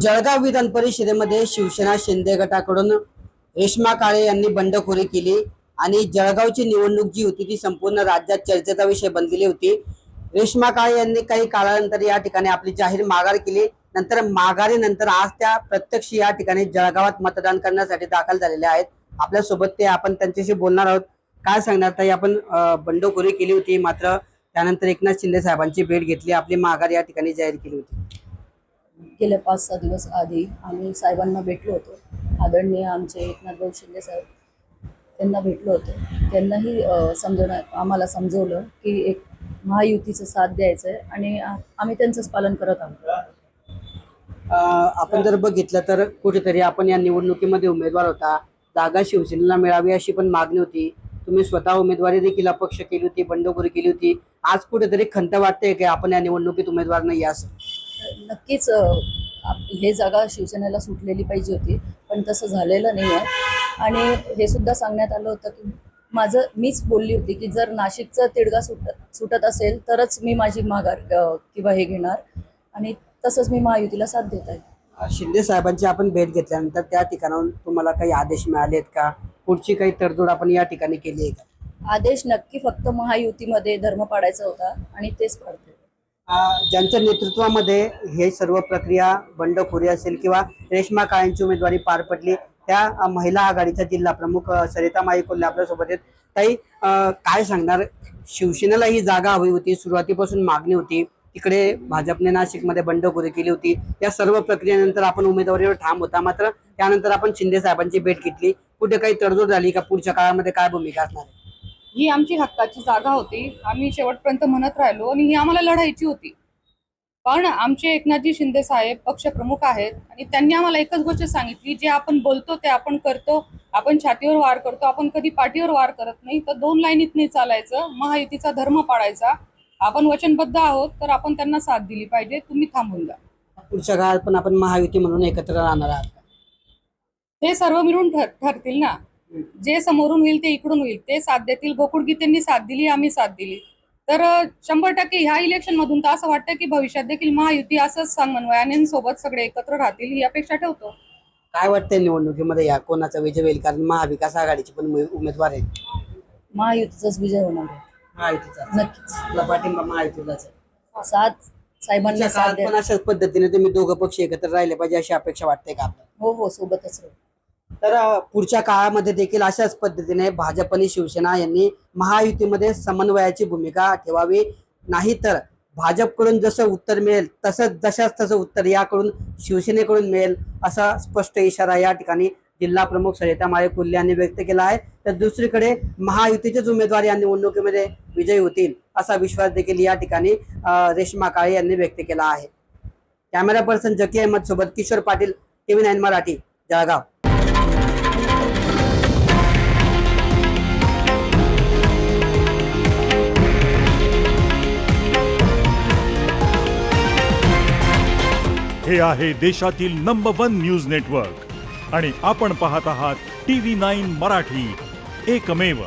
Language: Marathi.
जळगाव विधान परिषदेमध्ये शिवसेना शिंदे गटाकडून रेश्मा काळे यांनी बंडखोरी केली आणि जळगावची निवडणूक जी होती ती संपूर्ण राज्यात चर्चेचा विषय बनलेली होती। रेश्मा काळे यांनी काही काळानंतर या ठिकाणी आपली जाहीर माघार केली। नंतर माघारीनंतर आज त्या प्रत्यक्ष या ठिकाणी जळगावात मतदान करण्यासाठी दाखल झालेले आहेत। आपल्या सोबत ते आपण त्यांच्याशी बोलणार आहोत। काय सांगणार ताई, आपण बंडखोरी केली होती, मात्र त्यानंतर एकनाथ शिंदे साहेबांची भेट घेतली, आपली माघार या ठिकाणी जाहीर केली होती। गेल्या 5-6 दिवस आधी आम्ही साहेबांना भेटलो होतो। आदरणीय आमचे एकनाथ शिंदे साहेब त्यांना भेटलो होतो। त्यांनाही आम्हाला समजवलं की एक महायुतीचं साथ द्यायचं आहे आणि आम्ही त्यांचंच पालन करत आहोत। आपण जर बघितलं तर कुठेतरी आपण या निवडणुकीमध्ये उमेदवार होता, जागा शिवसेनेला मिळावी अशी पण मागणी होती। तुम्ही स्वतः उमेदवारी देखील अपक्ष केली होती, बंडखोरी केली होती। आज कुठेतरी खंत वाटते की आपण या निवडणुकीत उमेदवार नाही असं? नक्कीच हे जागा शिवसेनेला सुटलेली पाहिजे होती, पण तसं झालेलं नाही आहे। आणि हे सुद्धा सांगण्यात आलं होतं की मीच बोलली होती की जर नाशिकचं तिडगा सुटत असेल तरच मी माझी माघार किंवा हे घेणार, आणि तसंच मी महायुतीला साथ देत आहे। शिंदे साहेबांची आपण भेट घेतल्यानंतर त्या ठिकाणाहून तुम्हाला काही आदेश मिळालेत का? पुढची काही तडजोड आपण या ठिकाणी केली आहे का? आदेश नक्की फक्त महायुतीमध्ये धर्म पाडायचा होता आणि तेच पाडते। ज्यांच्या नेतृत्वामध्ये हे सर्व प्रक्रिया, बंडखोरी असेल किंवा रेश्मा काळेंची उमेदवारी पार पडली, त्या महिला आघाडीच्या जिल्हा प्रमुख सरितामाई कोल्हे आपल्यासोबत आहेत। ताई, काय सांगणार? शिवसेनेला ही जागा हवी होती, सुरुवातीपासून मागणी होती, तिकडे भाजपने नाशिकमध्ये बंडखोरी केली होती। या सर्व प्रक्रियेनंतर आपण उमेदवारीवर ठाम होता, मात्र त्यानंतर आपण शिंदे साहेबांची भेट घेतली, कुठे काही तडजोड झाली का? पुढच्या काळामध्ये काय भूमिका असणार आहे? ही आमची हक्काची जागा होती, आम्ही शेवटपर्यंत म्हणत राहिलो आणि ही आम्हाला लढायची होती। पण आमचे एकनाथजी शिंदे साहेब पक्षप्रमुख आहेत आणि त्यांनी आम्हाला एकच गोष्ट सांगितली, जे आपण बोलतो ते आपण करतो, आपण छातीवर वार करतो, आपण कधी पाठीवर वार करत नाही। तर 2 लाईनीत नाही चालायचं, महायुतीचा धर्म पाळायचा। आपण वचनबद्ध आहोत तर आपण त्यांना साथ दिली पाहिजे, तुम्ही थांबून जा। पुढच्या काळात पण आपण महायुती म्हणून एकत्र राहणार आहात? हे सर्व मिळून ठरतील ना, जे समोरून होईल ते इकडून होईल, ते साथ देतील। गोकुळ गीतेंनी साथ दिली, आम्ही साथ दिली, तर 100% ह्या इलेक्शन मधून तर असं वाटतं की भविष्यात देखील महायुती असंच समन्वयाने सोबत सगळे एकत्र राहतील ही अपेक्षा ठेवतो। काय वाटतंय निवडणुकीमध्ये या कोणाचा विजय होईल? कारण महाविकास आघाडीचे पण उमेदवार आहेत। महायुतीचाच विजय होणार आहे, महायुतीचा नक्कीच। आपला पाठिंबा महायुतीलाच आहे। साथ साहेबांना साथ द्या। पण अशाच पद्धतीने तुम्ही दोघं पक्ष एकत्र राहिले पाहिजे अशी अपेक्षा वाटते का आपल्याला? हो, सोबतच राहू। तर पुढच्या काळामध्ये देखील अशाच पद्धतीने भाजप आणि शिवसेना यांनी महायुतीमध्ये समन्वयाची भूमिका ठेवावी, नाहीतर भाजपकडून जसं उत्तर मिळेल तसं उत्तर याकडून शिवसेनेकडून मिळेल असा स्पष्ट इशारा या ठिकाणी जिल्हा प्रमुख सरितामाई कोल्हे यांनी व्यक्त केला आहे। तर दुसरीकडे महायुतीचेच उमेदवार या निवडणुकीमध्ये विजयी होतील असा विश्वास देखील या ठिकाणी रेश्मा काळे यांनी व्यक्त केला आहे। कॅमेरा पर्सन जकी अहमद सोबत किशोर पाटील, TV9 मराठी, जळगाव। हे आहे देशातील नंबर 1 न्यूज नेटवर्क आणि आपण पाहत आहात TV9 मराठी, एकमेव।